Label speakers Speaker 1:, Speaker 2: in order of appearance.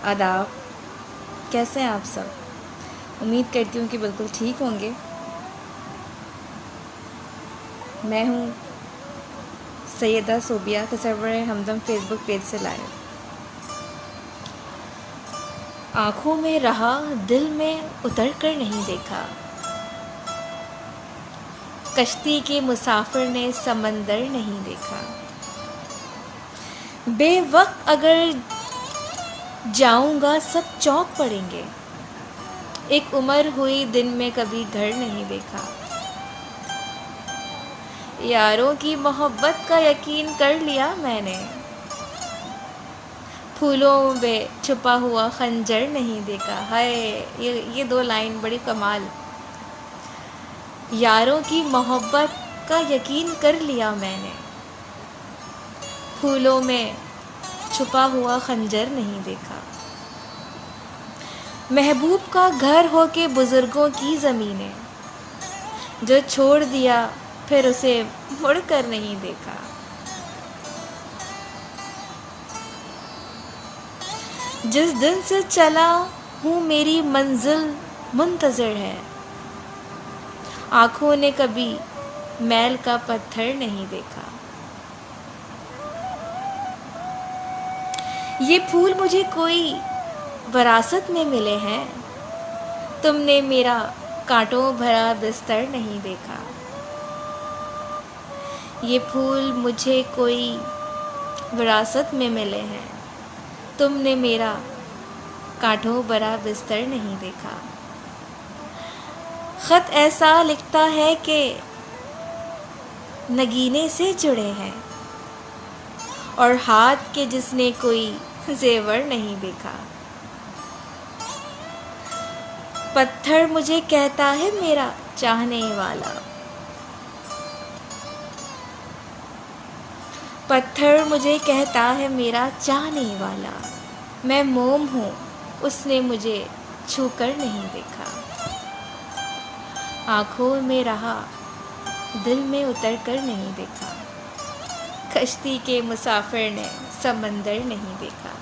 Speaker 1: آداب، کیسے ہیں آپ سب؟ امید کرتی ہوں کہ بالکل ٹھیک ہوں گے۔ میں ہوں سیدہ صوبیہ، تصور ہمدم، فیس بک پیج سے لائیو۔ آنکھوں میں رہا، دل میں اتر کر نہیں دیکھا، کشتی کے مسافر نے سمندر نہیں دیکھا، بے وقت اگر جاؤں گا سب چونک پڑیں گے، ایک عمر ہوئی دن میں کبھی گھر نہیں دیکھا، یاروں کی محبت کا یقین کر لیا میں نے، پھولوں میں چھپا ہوا خنجر نہیں دیکھا۔ ہائے، یہ دو لائن بڑی کمال۔ یاروں کی محبت کا یقین کر لیا میں نے، پھولوں میں چھپا ہوا خنجر نہیں دیکھا، محبوب کا گھر ہو کے بزرگوں کی زمینیں، جو چھوڑ دیا پھر اسے مڑ کر نہیں دیکھا، جس دن سے چلا ہوں میری منزل منتظر ہے، آنکھوں نے کبھی میل کا پتھر نہیں دیکھا، یہ پھول مجھے کوئی وراثت میں ملے ہیں، تم نے میرا کانٹوں بھرا بستر نہیں دیکھا، یہ پھول مجھے کوئی وراثت میں ملے ہیں، تم نے میرا کانٹوں بھرا بستر نہیں دیکھا، خط ایسا لکھتا ہے کہ نگینے سے جڑے ہیں، اور ہاتھ کے جس نے کوئی زیور نہیں دیکھا، پتھر مجھے کہتا ہے میرا چاہنے والا، پتھر مجھے کہتا ہے میرا چاہنے والا، میں موم ہوں اس نے مجھے چھو کر نہیں دیکھا، آنکھوں میں رہا دل میں اتر کر نہیں دیکھا، کشتی کے مسافر نے سمندر نہیں دیکھا۔